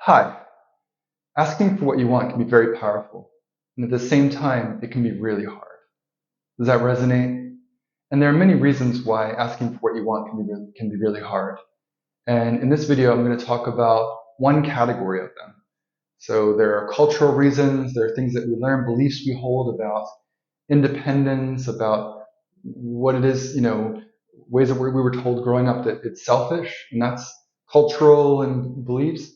Hi, asking for what you want can be very powerful, and at the same time, it can be really hard. Does that resonate? And there are many reasons why asking for what you want can be really hard. And in this video, I'm going to talk about one category of them. So there are cultural reasons, there are things that we learn, beliefs we hold about independence, about what it is, ways that we were told growing up that it's selfish, and that's cultural and beliefs.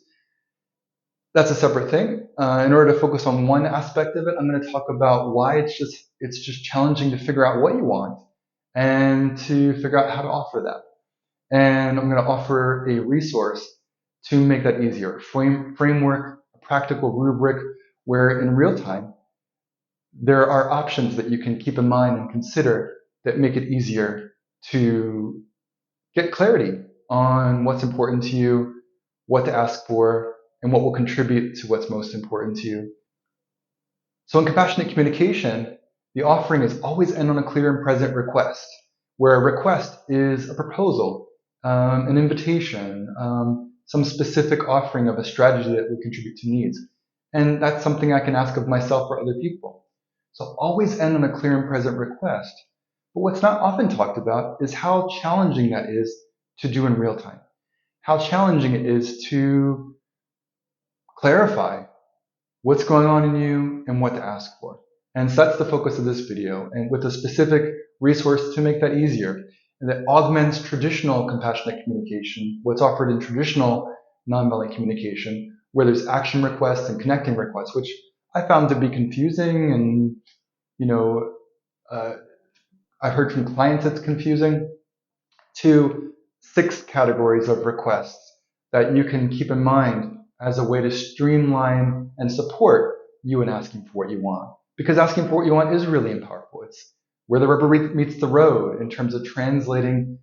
That's a separate thing. In order to focus on one aspect of it, I'm going to talk about why it's just challenging to figure out what you want and to figure out how to offer that. And I'm going to offer a resource to make that easier, a framework, a practical rubric where in real time there are options that you can keep in mind and consider that make it easier to get clarity on what's important to you, what to ask for, and what will contribute to what's most important to you. So in compassionate communication, the offering is always end on a clear and present request, where a request is a proposal, an invitation, some specific offering of a strategy that would contribute to needs. And that's something I can ask of myself or other people. So always end on a clear and present request. But what's not often talked about is how challenging that is to do in real time. How challenging it is to clarify what's going on in you and what to ask for. And so that's the focus of this video, and with a specific resource to make that easier. And that augments traditional compassionate communication, what's offered in traditional nonviolent communication, where there's action requests and connecting requests, which I found to be confusing, and uh, I've heard from clients it's confusing, to 6 categories of requests that you can keep in mind as a way to streamline and support you in asking for what you want. Because asking for what you want is really powerful. It's where the rubber meets the road in terms of translating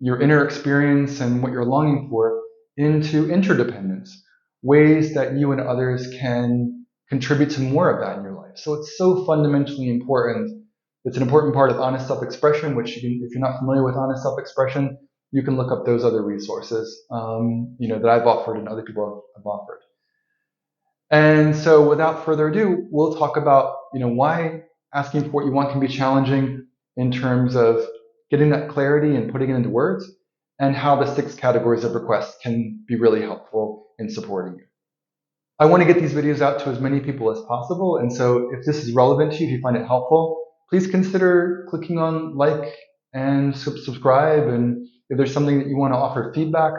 your inner experience and what you're longing for into interdependence, ways that you and others can contribute to more of that in your life. So it's so fundamentally important. It's an important part of honest self-expression, which if you're not familiar with honest self-expression, you can look up those other resources, that I've offered and other people have offered. And so without further ado, we'll talk about, why asking for what you want can be challenging in terms of getting that clarity and putting it into words, and how the 6 categories of requests can be really helpful in supporting you. I want to get these videos out to as many people as possible, and so if this is relevant to you, if you find it helpful, please consider clicking on like and subscribe. And if there's something that you want to offer feedback,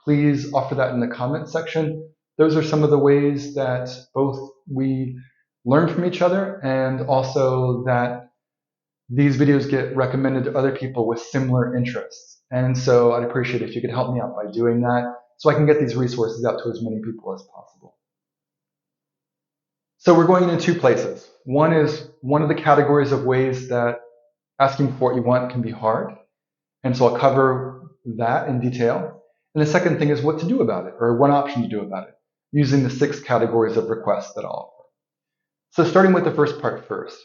please offer that in the comment section. Those are some of the ways that both we learn from each other, and also that these videos get recommended to other people with similar interests. And so I'd appreciate it if you could help me out by doing that, so I can get these resources out to as many people as possible. So we're going into 2 places. One is one of the categories of ways that asking for what you want can be hard. And so I'll cover that in detail. And the second thing is what to do about it, or one option to do about it, using the 6 categories of requests that I'll offer. So starting with the first part first,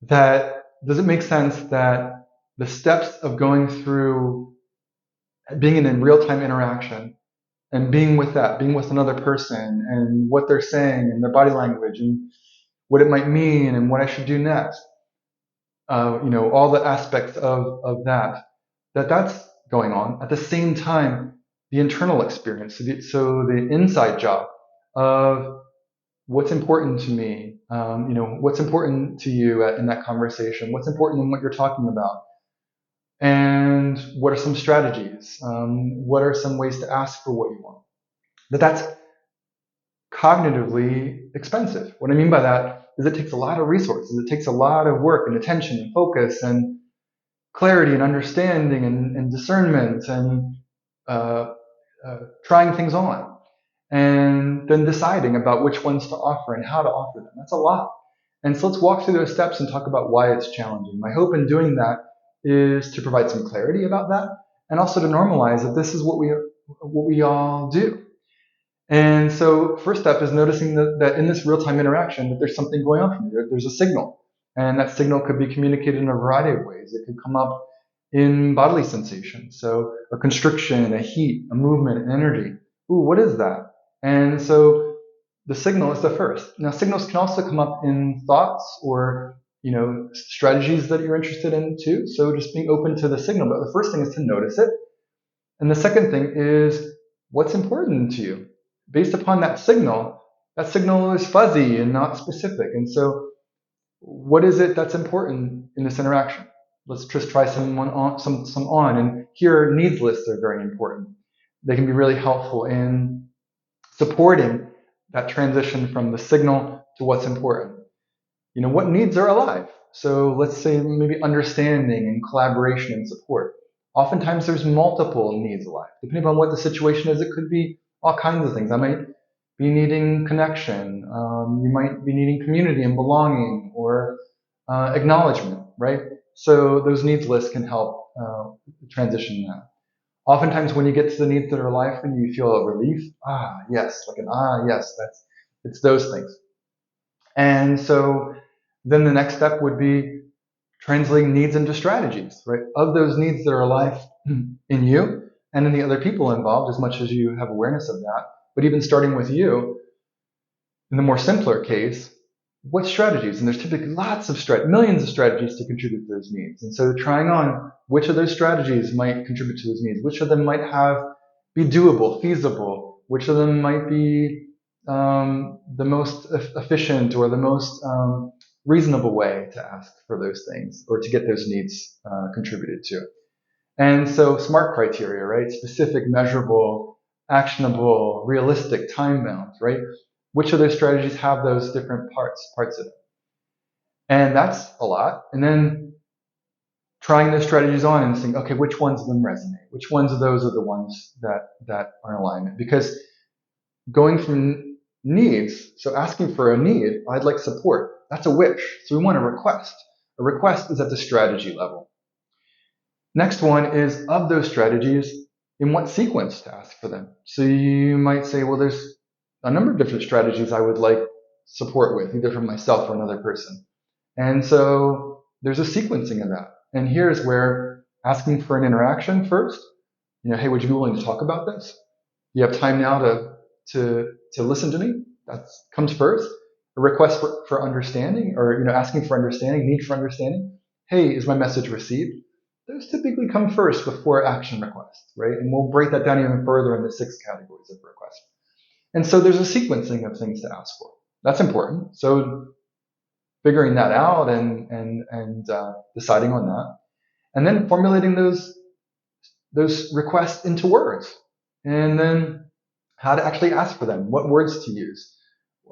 that does it make sense that the steps of going through being in a real-time interaction and being with another person, and what they're saying and their body language and what it might mean and what I should do next, all the aspects of that's going on. At the same time, the internal experience, so the inside job of what's important to me, what's important to you in that conversation, what's important in what you're talking about, and what are some strategies, what are some ways to ask for what you want. That's cognitively expensive. What I mean by that is it takes a lot of resources. It takes a lot of work and attention and focus and clarity and understanding and discernment and trying things on, and then deciding about which ones to offer and how to offer them. That's a lot. And so let's walk through those steps and talk about why it's challenging. My hope in doing that is to provide some clarity about that, and also to normalize that this is what we all do. And so first step is noticing that in this real-time interaction that there's something going on for me. There's a signal. And that signal could be communicated in a variety of ways. It could come up in bodily sensations. So a constriction, a heat, a movement, an energy. Ooh, what is that? And so the signal is the first. Now, signals can also come up in thoughts or strategies that you're interested in too. So just being open to the signal. But the first thing is to notice it. And the second thing is what's important to you. Based upon that signal is fuzzy and not specific. And so what is it that's important in this interaction? Let's just try some on. And here, needs lists are very important. They can be really helpful in supporting that transition from the signal to what's important. What needs are alive? So let's say maybe understanding and collaboration and support. Oftentimes there's multiple needs alive. Depending on what the situation is, it could be all kinds of things. I might be needing connection. You might be needing community and belonging or acknowledgement, right? So those needs lists can help transition that. Oftentimes when you get to the needs that are alive for you, you feel a relief. Yes, like an yes, it's those things. And so then the next step would be translating needs into strategies, right? Of those needs that are alive in you and in the other people involved, as much as you have awareness of that. But even starting with you, in the more simpler case, what strategies? And there's typically millions of strategies to contribute to those needs. And so trying on which of those strategies might contribute to those needs, which of them might be doable, feasible, which of them might be the most efficient or the most reasonable way to ask for those things or to get those needs contributed to. And so SMART criteria, right? Specific, measurable, actionable, realistic, time bound, right? Which of those strategies have those different parts of it? And that's a lot. And then trying those strategies on and saying, okay, which ones of them resonate? Which ones of those are the ones that are in alignment? Because going from needs, so asking for a need, I'd like support. That's a wish. So we want a request. A request is at the strategy level. Next one is of those strategies, in what sequence to ask for them. So you might say, well, there's a number of different strategies I would like support with, either from myself or another person. And so there's a sequencing of that. And here's where asking for an interaction first, hey, would you be willing to talk about this? You have time now to listen to me. That comes first. A request for understanding, or asking for understanding, need for understanding. Hey, is my message received? Those typically come first before action requests, right? And we'll break that down even further in the 6 categories of requests. And so there's a sequencing of things to ask for. That's important. So figuring that out and deciding on that, and then formulating those requests into words, and then how to actually ask for them, what words to use,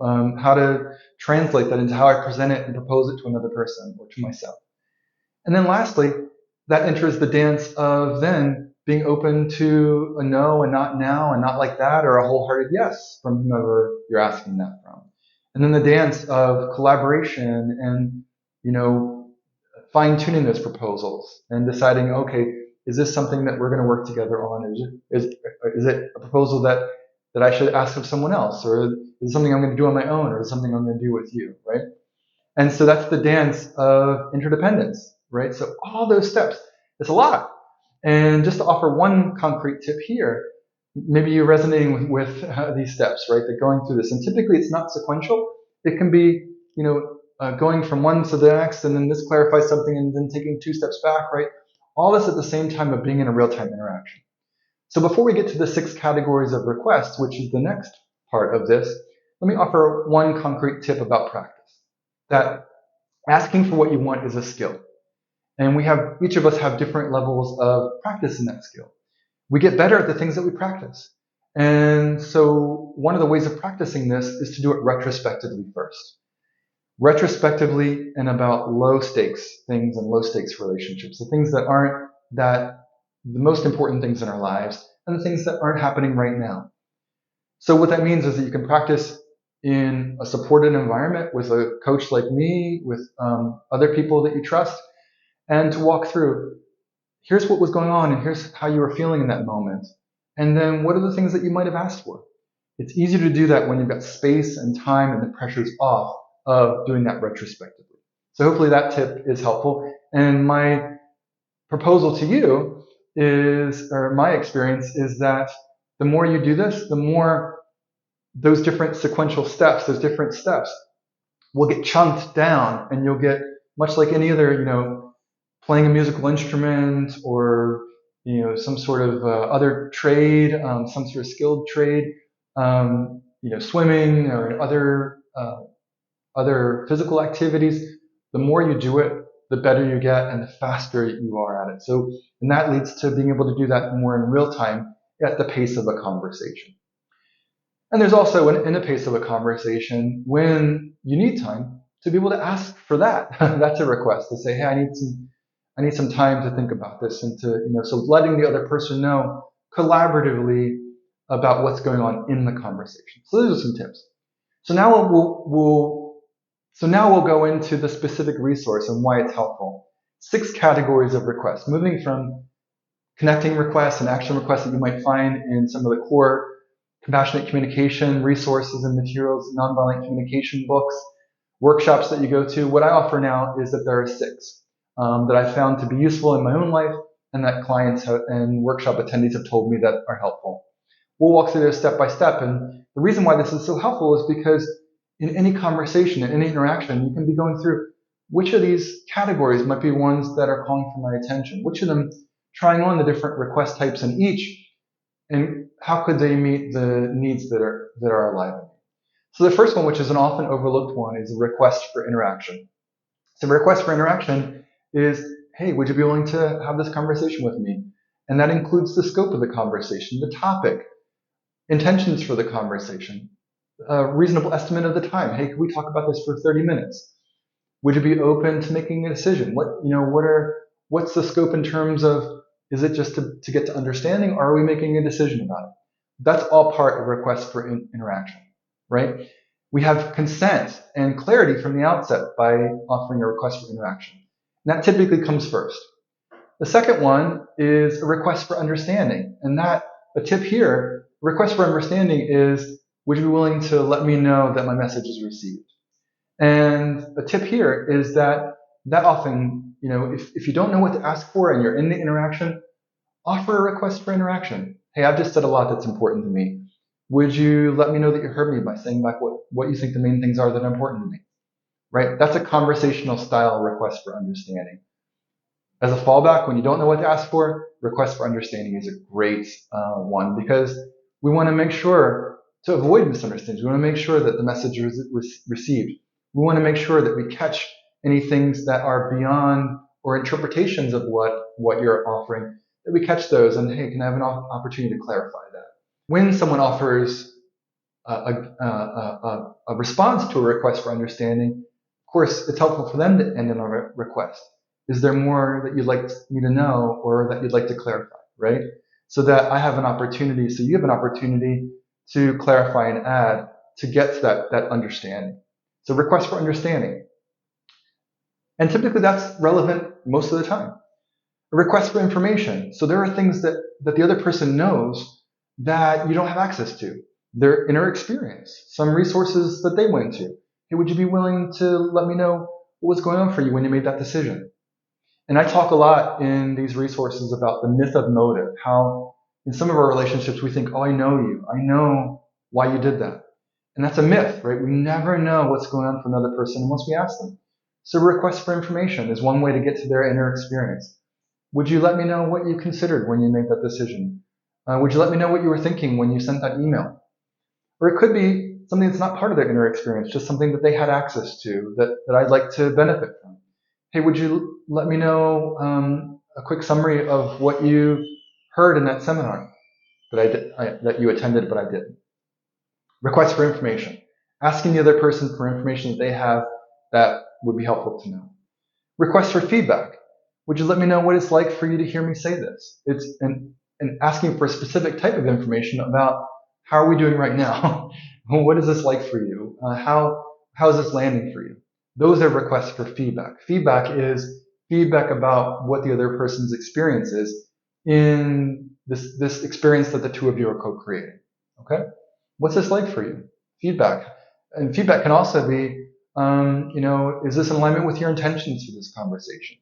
how to translate that into how I present it and propose it to another person or to myself. And then lastly, that enters the dance of then being open to a no and not now and not like that, or a wholehearted yes from whomever you're asking that from. And then the dance of collaboration and, fine-tuning those proposals and deciding, okay, is this something that we're going to work together on? Is it a proposal that I should ask of someone else? Or is it something I'm going to do on my own? Or is it something I'm going to do with you, right? And so that's the dance of interdependence, right? So all those steps, it's a lot. And just to offer one concrete tip here, maybe you're resonating with these steps, right? That going through this, and typically it's not sequential. It can be, going from one to the next, and then this clarifies something, and then taking 2 steps back, right? All this at the same time of being in a real-time interaction. So before we get to the 6 categories of requests, which is the next part of this, let me offer one concrete tip about practice. That asking for what you want is a skill. And each of us have different levels of practice in that skill. We get better at the things that we practice. And so one of the ways of practicing this is to do it retrospectively first. Retrospectively and about low stakes things and low stakes relationships, the things that aren't the most important things in our lives, and the things that aren't happening right now. So what that means is that you can practice in a supported environment with a coach like me, with other people that you trust, and to walk through, here's what was going on and here's how you were feeling in that moment. And then what are the things that you might have asked for? It's easier to do that when you've got space and time and the pressure's off of doing that retrospectively. So hopefully that tip is helpful. And my proposal to you is, or my experience is that the more you do this, the more those different sequential steps, those different steps will get chunked down, and you'll get, much like any other, playing a musical instrument, or some sort of other trade, some sort of skilled trade, swimming or other physical activities. The more you do it, the better you get and the faster you are at it. So, and that leads to being able to do that more in real time at the pace of a conversation. And there's also in the pace of a conversation, when you need time, to be able to ask for that. That's a request, to say, hey, I need some time to think about this, and to, so letting the other person know collaboratively about what's going on in the conversation. So those are some tips. So now we'll go into the specific resource and why it's helpful. 6 categories of requests, moving from connecting requests and action requests that you might find in some of the core compassionate communication resources and materials, nonviolent communication books, workshops that you go to. What I offer now is that there are 6 that I found to be useful in my own life, and that clients and workshop attendees have told me that are helpful. We'll walk through this step by step, and the reason why this is so helpful is because in any conversation, in any interaction, you can be going through which of these categories might be ones that are calling for my attention, which of them, trying on the different request types in each, and how could they meet the needs that are alive in me. So the first one, which is an often overlooked one, is a request for interaction. So a request for interaction is, hey, would you be willing to have this conversation with me? And that includes the scope of the conversation, the topic, intentions for the conversation, a reasonable estimate of the time. Hey, could we talk about this for 30 minutes? Would you be open to making a decision? What's the scope in terms of, is it just to get to understanding, or are we making a decision about it? That's all part of request for interaction, right? We have consent and clarity from the outset by offering a request for interaction. And that typically comes first. The second one is a request for understanding. And a tip here, request for understanding is, would you be willing to let me know that my message is received? And a tip here is that often, if you don't know what to ask for and you're in the interaction, offer a request for interaction. Hey, I've just said a lot that's important to me. Would you let me know that you heard me by saying back what you think the main things are that are important to me? Right? That's a conversational style request for understanding. As a fallback, when you don't know what to ask for, request for understanding is a great one, because we want to make sure to avoid misunderstandings. We want to make sure that the message is received. We want to make sure that we catch any things that are beyond, or interpretations of what you're offering, that we catch those, and hey, can I have an opportunity to clarify that? When someone offers a response to a request for understanding, of course, it's helpful for them to end in a request. Is there more that you'd like me to know, or that you'd like to clarify, right? So that I have an opportunity, so you have an opportunity to clarify and add to get to that understanding. So request for understanding. And typically that's relevant most of the time. A request for information. So there are things that the other person knows that you don't have access to. Their inner experience, some resources that they went to. Hey, would you be willing to let me know what was going on for you when you made that decision? And I talk a lot in these resources about the myth of motive, how in some of our relationships we think, oh, I know you. I know why you did that. And that's a myth, right? We never know what's going on for another person unless we ask them. So a request for information is one way to get to their inner experience. Would you let me know what you considered when you made that decision? Would you let me know what you were thinking when you sent that email? Or it could be something that's not part of their inner experience, just something that they had access to that I'd like to benefit from. Hey, would you let me know a quick summary of what you heard in that seminar that you attended but I didn't? Request for information. Asking the other person for information that they have that would be helpful to know. Request for feedback. Would you let me know what it's like for you to hear me say this? It's and asking for a specific type of information about how are we doing right now? What is this like for you? How is this landing for you? Those are requests for feedback. Feedback is feedback about what the other person's experience is in this experience that the two of you are co-creating. Okay? What's this like for you? Feedback. And feedback can also be, is this in alignment with your intentions for this conversation?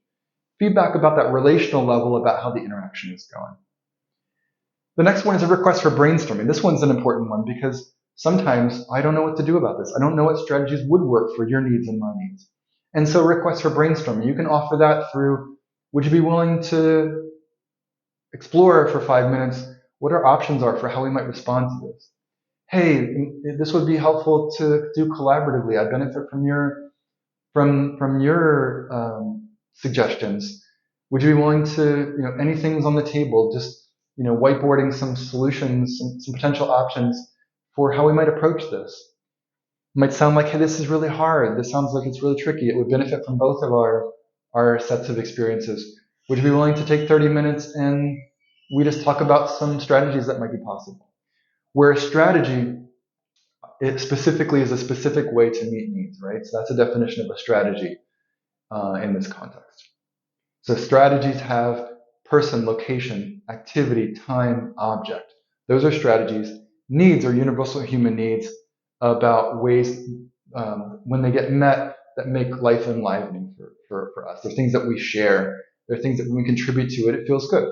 Feedback about that relational level, about how the interaction is going. The next one is a request for brainstorming. This one's an important one because Sometimes I don't know what to do about this. I don't know what strategies would work for your needs and my needs. And so requests for brainstorming, you can offer that through, would you be willing to explore for 5 minutes what our options are for how we might respond to this? Hey, this would be helpful to do collaboratively. I benefit from your suggestions. Would you be willing to, anything's on the table, just whiteboarding some solutions, some potential options for how we might approach this. It might sound like, hey, this is really hard. This sounds like it's really tricky. It would benefit from both of our sets of experiences. Would you be willing to take 30 minutes and we just talk about some strategies that might be possible? Where a strategy, it specifically is a specific way to meet needs, right? So that's a definition of a strategy in this context. So strategies have person, location, activity, time, object. Those are strategies. Needs are universal human needs about ways when they get met that make life enlivening for us. They're things that we share. They're things that when we contribute to it, it feels good.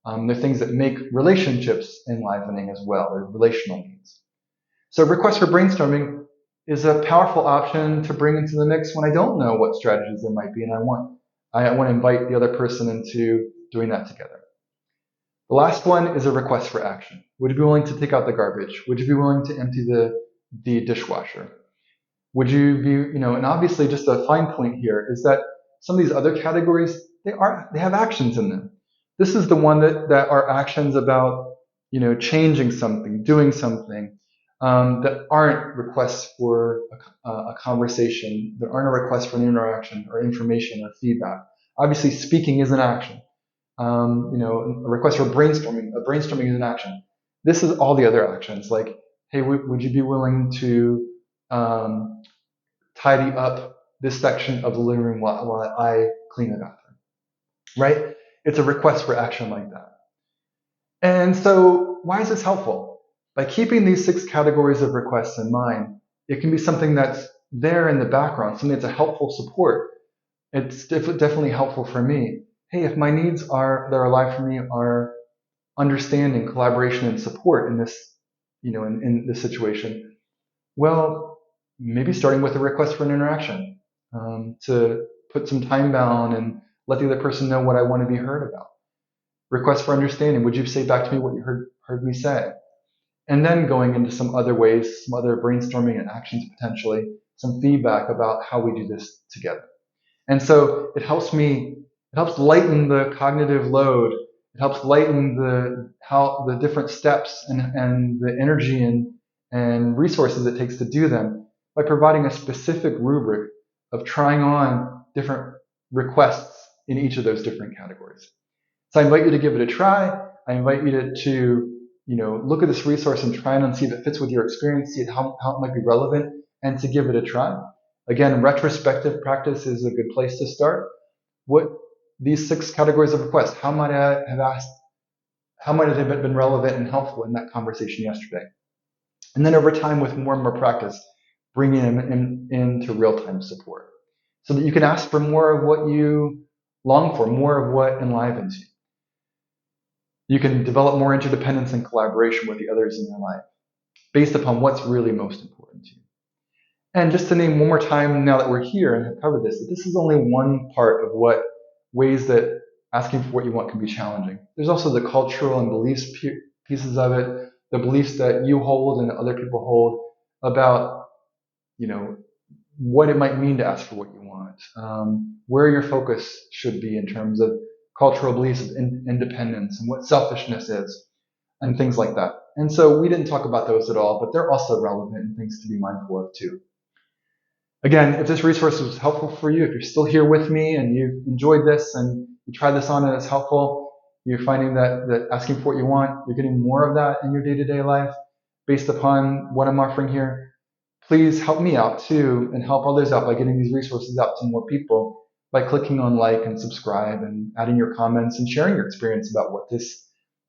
They're things that make relationships enlivening as well. They're relational needs. So request for brainstorming is a powerful option to bring into the mix when I don't know what strategies there might be, and I want to invite the other person into doing that together. The last one is a request for action. Would you be willing to take out the garbage? Would you be willing to empty the dishwasher? Would you be, and obviously just a fine point here is that some of these other categories, they have actions in them. This is the one that are actions about, changing something, doing something, that aren't requests for a conversation, that aren't a request for an interaction or information or feedback. Obviously, speaking is an action. A request for brainstorming, a brainstorming is an action. This is all the other actions, like, hey, would you be willing to tidy up this section of the living room while I clean the bathroom, right? It's a request for action like that. And so why is this helpful? By keeping these 6 categories of requests in mind, it can be something that's there in the background, something that's a helpful support. It's definitely helpful for me. Hey, if my needs that are alive for me are understanding, collaboration, and support in this, in this situation, well, maybe starting with a request for an interaction, to put some time bound and let the other person know what I want to be heard about. Request for understanding. Would you say back to me what you heard me say? And then going into some other ways, some other brainstorming and actions potentially, some feedback about how we do this together. And so it helps lighten the cognitive load. It helps lighten the different steps and the energy and resources it takes to do them by providing a specific rubric of trying on different requests in each of those different categories. So I invite you to give it a try. I invite you to look at this resource and try and see if it fits with your experience, see how it might be relevant, and to give it a try. Again, retrospective practice is a good place to start. What these 6 categories of requests, how might I have asked, how might have been relevant and helpful in that conversation yesterday? And then over time, with more and more practice, bringing them into real-time support so that you can ask for more of what you long for, more of what enlivens you. You can develop more interdependence and collaboration with the others in your life based upon what's really most important to you. And just to name one more time, now that we're here and have covered this, that this is only one part of what ways that asking for what you want can be challenging. There's also the cultural and beliefs pieces of it, the beliefs that you hold and other people hold about, what it might mean to ask for what you want, where your focus should be in terms of cultural beliefs of independence and what selfishness is, and things like that. And so we didn't talk about those at all, but they're also relevant and things to be mindful of too. Again, if this resource was helpful for you, if you're still here with me and you've enjoyed this and you try this on and it's helpful, you're finding that asking for what you want, you're getting more of that in your day-to-day life based upon what I'm offering here, please help me out too and help others out by getting these resources out to more people by clicking on like and subscribe and adding your comments and sharing your experience about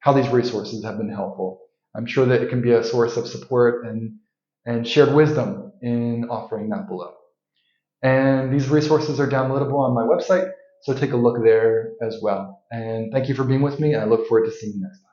how these resources have been helpful. I'm sure that it can be a source of support and shared wisdom in offering that below. And these resources are downloadable on my website, so take a look there as well. And thank you for being with me, and I look forward to seeing you next time.